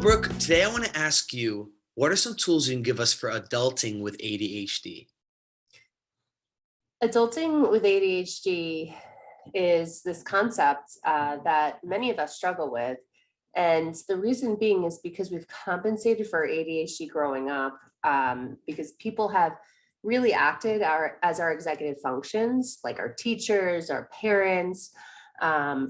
Brooke, today I want to ask you, what are some tools you can give us for adulting with ADHD? Adulting with ADHD is this concept that many of us struggle with. And the reason being is because we've compensated for ADHD growing up, because people have really acted as our executive functions, like our teachers, our parents,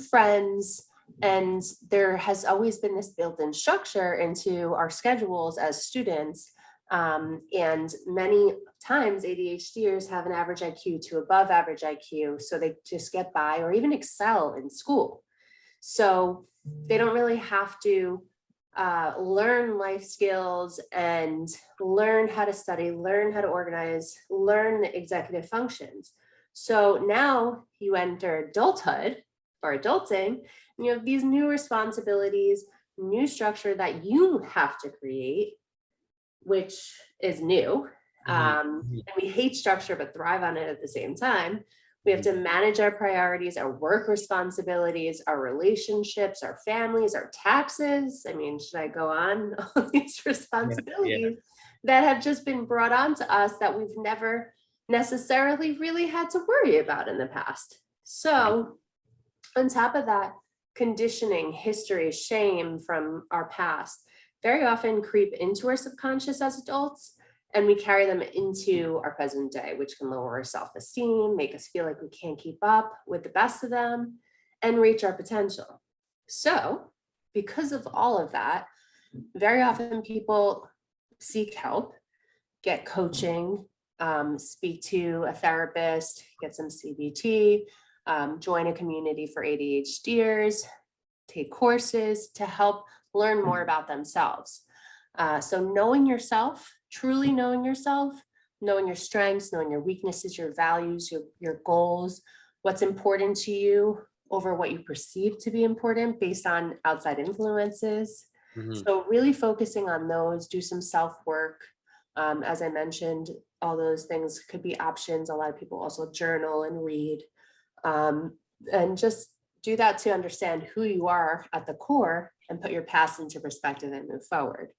friends. And there has always been this built-in structure into our schedules as students. And many times ADHDers have an average IQ to above average IQ, so they just get by or even excel in school. So they don't really have to learn life skills and learn how to study, learn how to organize, learn the executive functions. So now you enter adulthood or adulting, and you have these new responsibilities, new structure that you have to create, which is new. And we hate structure, but thrive on it at the same time. We have to manage our priorities, our work responsibilities, our relationships, our families, our taxes. I mean, should I go on? All these responsibilities that have just been brought on to us that we've never necessarily really had to worry about in the past. So on top of that, conditioning, history, shame from our past very often creep into our subconscious as adults, and we carry them into our present day, which can lower our self-esteem, make us feel like we can't keep up with the best of them, and reach our potential. So because of all of that, very often people seek help, get coaching, speak to a therapist, get some CBT, join a community for ADHDers, take courses to help learn more about themselves. So knowing yourself, truly knowing yourself, knowing your strengths, knowing your weaknesses, your values, your goals, what's important to you over what you perceive to be important based on outside influences. So really focusing on those, do some self-work. As I mentioned, all those things could be options. A lot of people also journal and read, and just do that to understand who you are at the core and put your past into perspective and move forward.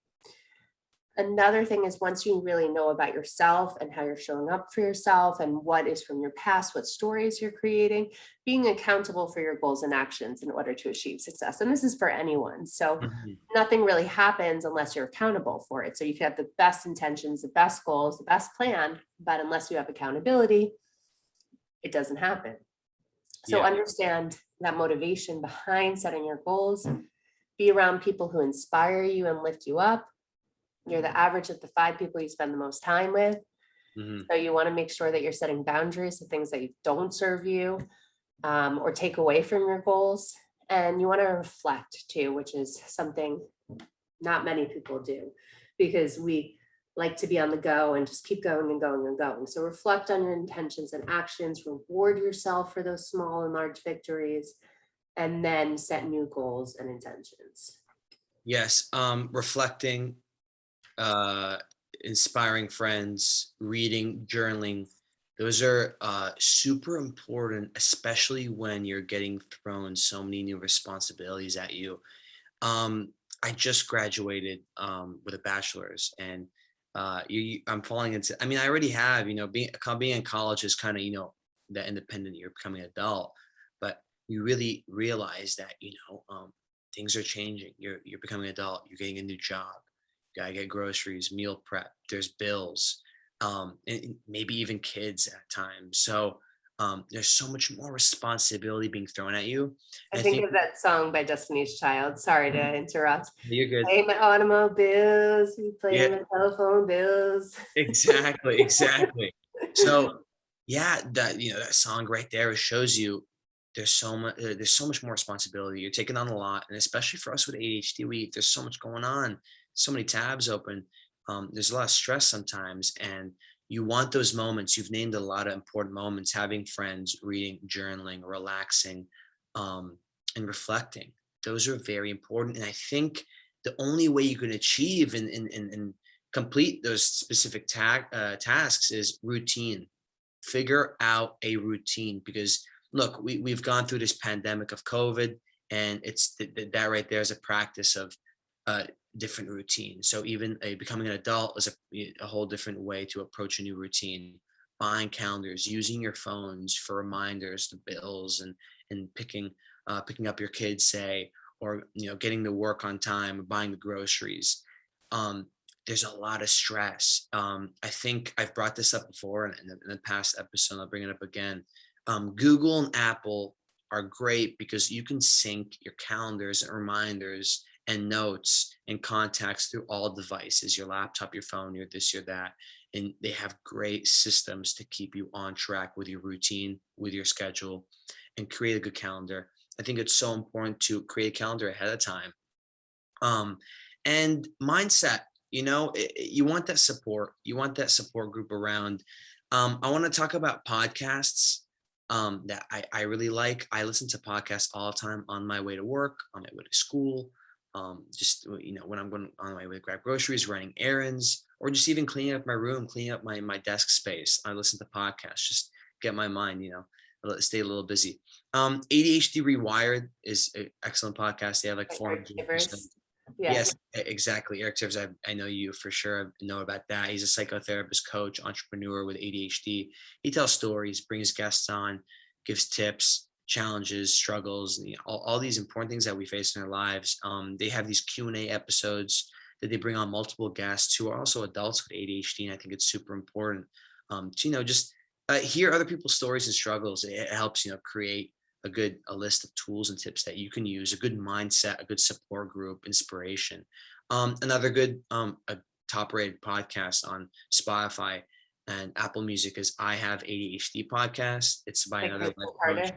Another thing is, once you really know about yourself and how you're showing up for yourself and what is from your past, what stories you're creating, being accountable for your goals and actions in order to achieve success. And this is for anyone. So nothing really happens unless you're accountable for it. So you can have the best intentions, the best goals, the best plan, but unless you have accountability, it doesn't happen. So understand that motivation behind setting your goals, be around people who inspire you and lift you up. You're the average of the 5 people you spend the most time with. So you want to make sure that you're setting boundaries to things that don't serve you or take away from your goals. And you want to reflect too, which is something not many people do, because we like to be on the go and just keep going and going and going. So reflect on your intentions and actions, reward yourself for those small and large victories, and then set new goals and intentions. Yes, reflecting, inspiring friends, reading, journaling, those are super important, especially when you're getting thrown so many new responsibilities at you. I just graduated with a bachelor's, and I'm falling into, I mean, I already have, being in college is kind of, that independent, you're becoming an adult, but you really realize that, things are changing. You're becoming an adult, you're getting a new job, you gotta get groceries, meal prep, there's bills, and maybe even kids at times. So there's so much more responsibility being thrown at you. I think of that song by Destiny's Child. Sorry to interrupt. You're good. Pay my automobiles, you play my telephone bills. Exactly. So that song right there shows you there's so much more responsibility. You're taking on a lot, and especially for us with ADHD, there's so much going on, so many tabs open. There's a lot of stress sometimes, and you want those moments. You've named a lot of important moments: having friends, reading, journaling, relaxing, and reflecting. Those are very important, and I think the only way you can achieve and complete those specific tasks is routine. Figure out a routine, because look, we've gone through this pandemic of COVID, and it's that right there is a practice of different routines. So even becoming an adult is a whole different way to approach a new routine. Buying calendars, using your phones for reminders, the bills, and picking up your kids, say, or getting to work on time, buying the groceries. There's a lot of stress. I think I've brought this up before in the past episode. I'll bring it up again. Google and Apple are great because you can sync your calendars and reminders and notes and contacts through all devices, your laptop, your phone, your this, your that. And they have great systems to keep you on track with your routine, with your schedule, and create a good calendar. I think it's so important to create a calendar ahead of time. And mindset, you want that support. You want that support group around. I want to talk about podcasts that I really like. I listen to podcasts all the time on my way to work, on my way to school, just when I'm going on my way to grab groceries, running errands, or just even cleaning up my room, cleaning up my desk space. I listen to podcasts, just get my mind, stay a little busy. ADHD Rewired is an excellent podcast. They have like 400 episodes. Yes, exactly. Eric Tivers, I know you for sure. I know about that. He's a psychotherapist, coach, entrepreneur with ADHD. He tells stories, brings guests on, gives tips, challenges, struggles, and all these important things that we face in our lives. They have these Q&A episodes that they bring on multiple guests who are also adults with ADHD, and I think it's super important to just hear other people's stories and struggles. It helps create a list of tools and tips that you can use, a good mindset, a good support group, inspiration. Another good a top-rated podcast on Spotify and Apple Music is I Have ADHD podcast. It's by another life coach.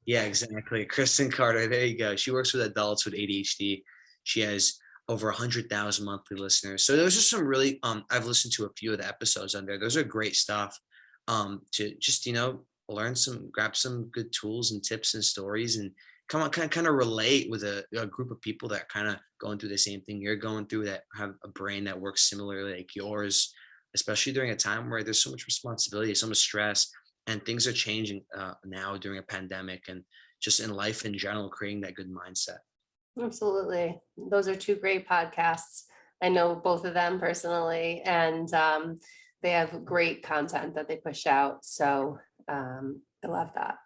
Yeah, exactly. Kristen Carter. There you go. She works with adults with ADHD. She has over 100,000 monthly listeners. So those are some really, I've listened to a few of the episodes on there. Those are great stuff to just, grab some good tools and tips and stories and kind of relate with a group of people that kind of going through the same thing you're going through, that have a brain that works similarly like yours, especially during a time where there's so much responsibility, so much stress, and things are changing now during a pandemic and just in life in general, creating that good mindset. Absolutely. Those are two great podcasts. I know both of them personally, and they have great content that they push out. So I love that.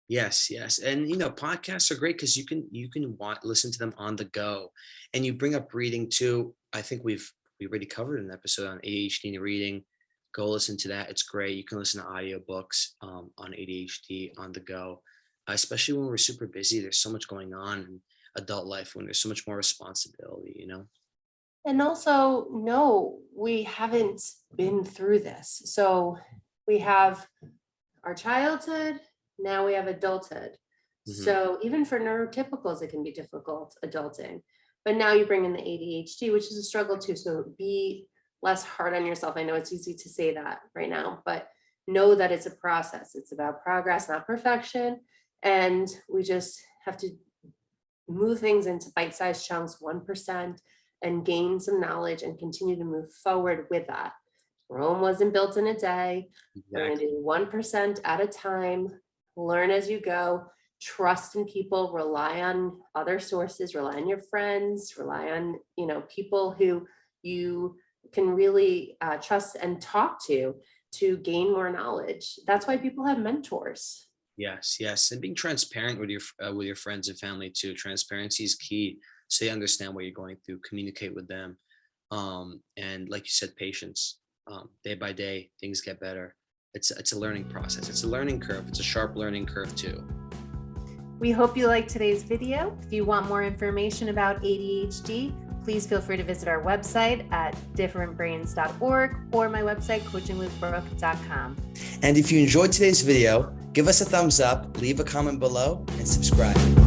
Yes. And podcasts are great because you can listen to them on the go. And you bring up reading too. I think we already covered an episode on ADHD and reading. Go listen to that. It's great. You can listen to audiobooks on ADHD on the go, especially when we're super busy. There's so much going on in adult life when there's so much more responsibility, And also, no, we haven't been through this. So we have our childhood, now we have adulthood. Mm-hmm. So even for neurotypicals, it can be difficult adulting. But now you bring in the ADHD, which is a struggle too. So be less hard on yourself. I know it's easy to say that right now, but know that it's a process. It's about progress, not perfection. And we just have to move things into bite-sized chunks, 1%, and gain some knowledge and continue to move forward with that. Rome wasn't built in a day. Exactly. We're going to do 1% at a time, learn as you go, trust in people, rely on other sources, rely on your friends, rely on, people who you can really trust and talk to gain more knowledge. That's why people have mentors. Yes. And being transparent with your friends and family too. Transparency is key. So they understand what you're going through, communicate with them. And like you said, patience. Day by day, things get better. It's a learning process. It's a learning curve. It's a sharp learning curve too. We hope you liked today's video. If you want more information about ADHD, please feel free to visit our website at differentbrains.org or my website, coachingwithbrooke.com. And if you enjoyed today's video, give us a thumbs up, leave a comment below, and subscribe.